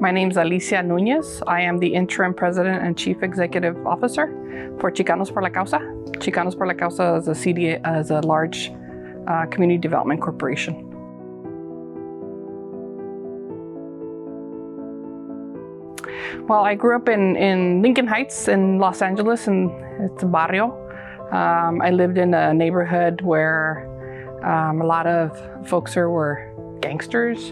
My name is Alicia Nuñez. I am the interim president and chief executive officer for Chicanos por la Causa. Chicanos por la Causa is a CDA, is a large community development corporation. Well, I grew up in Lincoln Heights in Los Angeles, and it's a barrio. I lived in a neighborhood where a lot of folks were gangsters.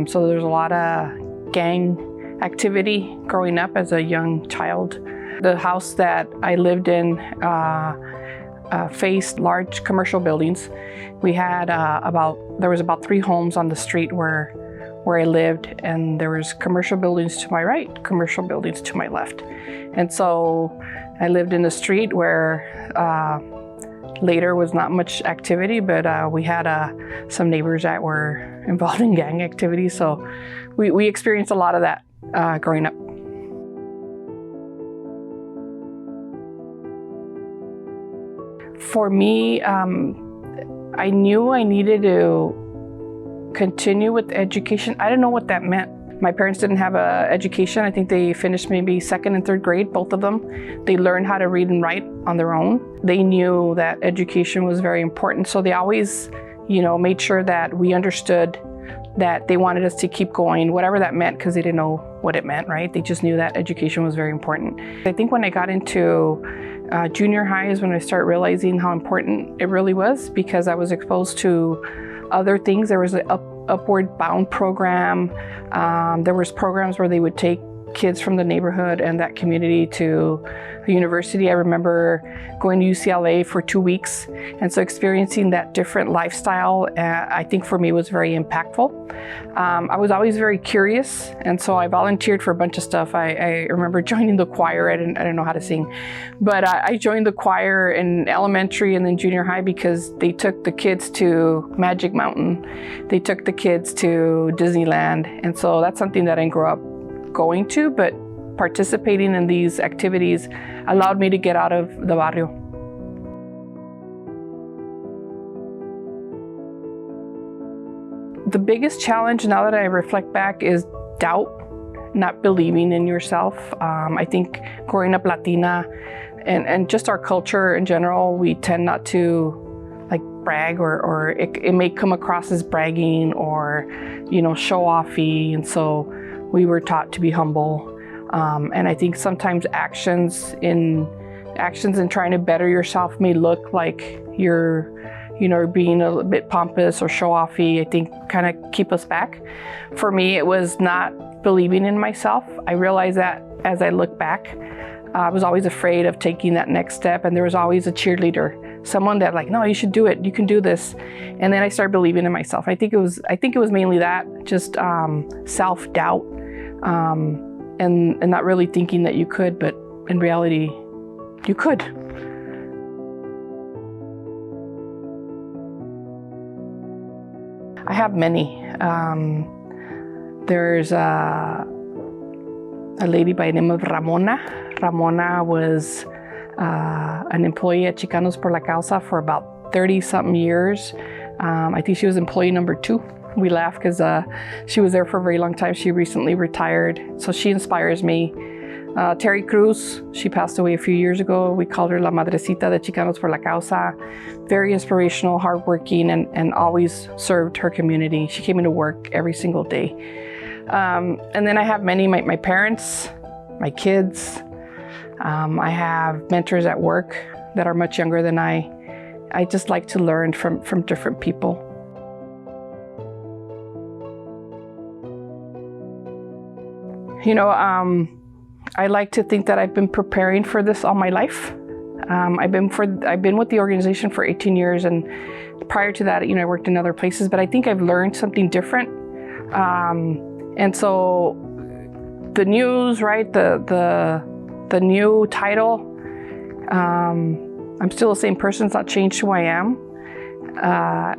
So there's a lot of gang activity growing up as a young child. The house that I lived in faced large commercial buildings. We had there was about 3 homes on the street where I lived, and there was commercial buildings to my right, commercial buildings to my left. And so I lived in a street where later was not much activity, but we had some neighbors that were involved in gang activity. So we experienced a lot of that growing up. For me, I knew I needed to continue with education. I didn't know what that meant. My parents didn't have an education. I think they finished maybe 2nd and 3rd grade, both of them. They learned how to read and write on their own. They knew that education was very important, so they always, made sure that we understood that they wanted us to keep going, whatever that meant, because they didn't know what it meant, right? They just knew that education was very important. I think when I got into junior high is when I started realizing how important it really was, because I was exposed to other things. There was an Upward Bound program. There was programs where they would take kids from the neighborhood and that community to a university. I remember going to UCLA for 2 weeks, and so experiencing that different lifestyle, I think for me was very impactful. I was always very curious, and so I volunteered for a bunch of stuff. I remember joining the choir. I didn't know how to sing, but I joined the choir in elementary and then junior high because they took the kids to Magic Mountain. They took the kids to Disneyland, and so that's something that I didn't grow up going to, but participating in these activities allowed me to get out of the barrio. The biggest challenge now that I reflect back is doubt, not believing in yourself. I think growing up Latina and just our culture in general, we tend not to brag, or it may come across as bragging or show-offy, and so we were taught to be humble. And I think sometimes actions in trying to better yourself may look like you're being a little bit pompous or show-offy. I think kind of keep us back. For me, it was not believing in myself. I realized that as I look back. I was always afraid of taking that next step, and there was always a cheerleader, someone that no, you should do it, you can do this. And then I started believing in myself. I think it was mainly that, just self-doubt, and not really thinking that you could, but in reality, you could. I have many. There's a lady by the name of Ramona. Ramona was an employee at Chicanos por la Causa for about 30-something years. I think she was employee number 2. We laugh because she was there for a very long time. She recently retired, so she inspires me. Terry Cruz, she passed away a few years ago. We called her La Madrecita de Chicanos por la Causa. Very inspirational, hardworking, and always served her community. She came into work every single day. And then I have many, my parents, my kids. I have mentors at work that are much younger than I. I just like to learn from different people. I like to think that I've been preparing for this all my life. I've been with the organization for 18 years, and prior to that, I worked in other places, but I think I've learned something different. And so the news, right, the new title, I'm still the same person. It's not changed who I am.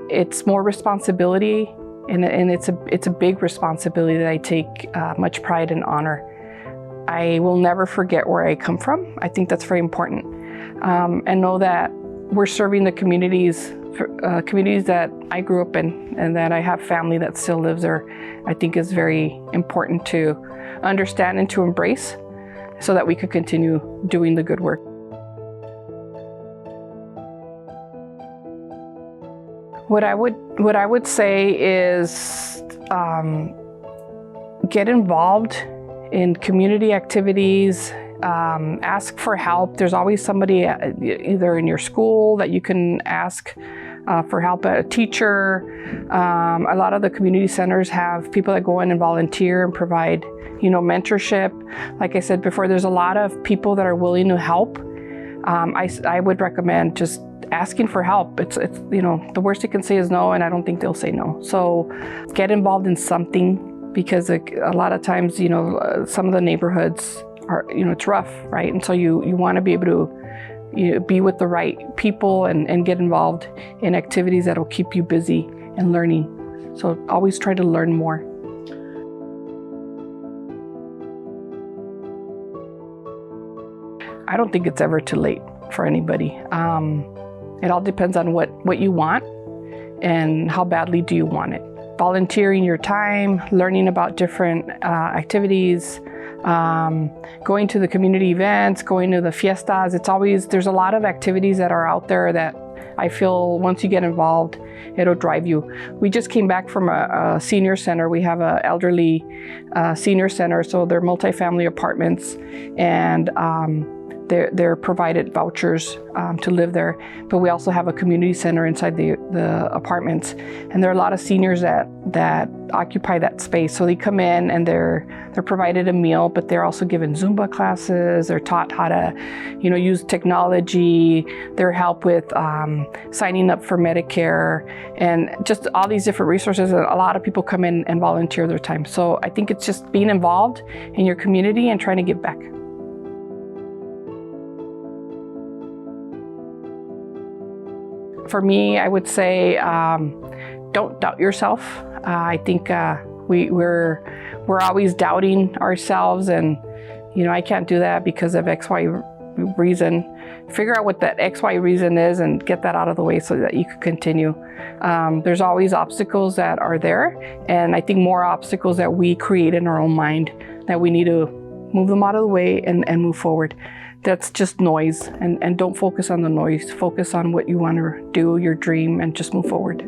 It's more responsibility, and it's a big responsibility that I take much pride and honor. I will never forget where I come from. I think that's very important, and know that we're serving the communities communities that I grew up in and that I have family that still lives there, I think is very important to understand and to embrace so that we could continue doing the good work. What I would say is get involved in community activities, ask for help. There's always somebody either in your school that you can ask for help, a teacher. A lot of the community centers have people that go in and volunteer and provide, mentorship. Like I said before, there's a lot of people that are willing to help. I would recommend just asking for help. It's the worst you can say is no, and I don't think they'll say no. So get involved in something, because a lot of times, some of the neighborhoods are, it's rough, right? And so you want to be able to be with the right people and get involved in activities that will keep you busy and learning. So always try to learn more. I don't think it's ever too late for anybody. It all depends on what you want and how badly do you want it. Volunteering your time, learning about different activities, going to the community events, going to the fiestas. There's a lot of activities that are out there that I feel once you get involved, it'll drive you. We just came back from a senior center. We have an elderly senior center, so they're multifamily apartments, and they're provided vouchers to live there. But we also have a community center inside the apartments, and there are a lot of seniors that occupy that space. So they come in and they're provided a meal, but they're also given Zumba classes. They're taught how to, use technology. They're helped with signing up for Medicare, and just all these different resources. And a lot of people come in and volunteer their time. So I think it's just being involved in your community and trying to give back. For me, I would say don't doubt yourself. I think we're always doubting ourselves, and I can't do that because of XY reason. Figure out what that XY reason is and get that out of the way so that you can continue. There's always obstacles that are there, and I think more obstacles that we create in our own mind that we need to move them out of the way and move forward. That's just noise, and don't focus on the noise. Focus on what you want to do, your dream, and just move forward.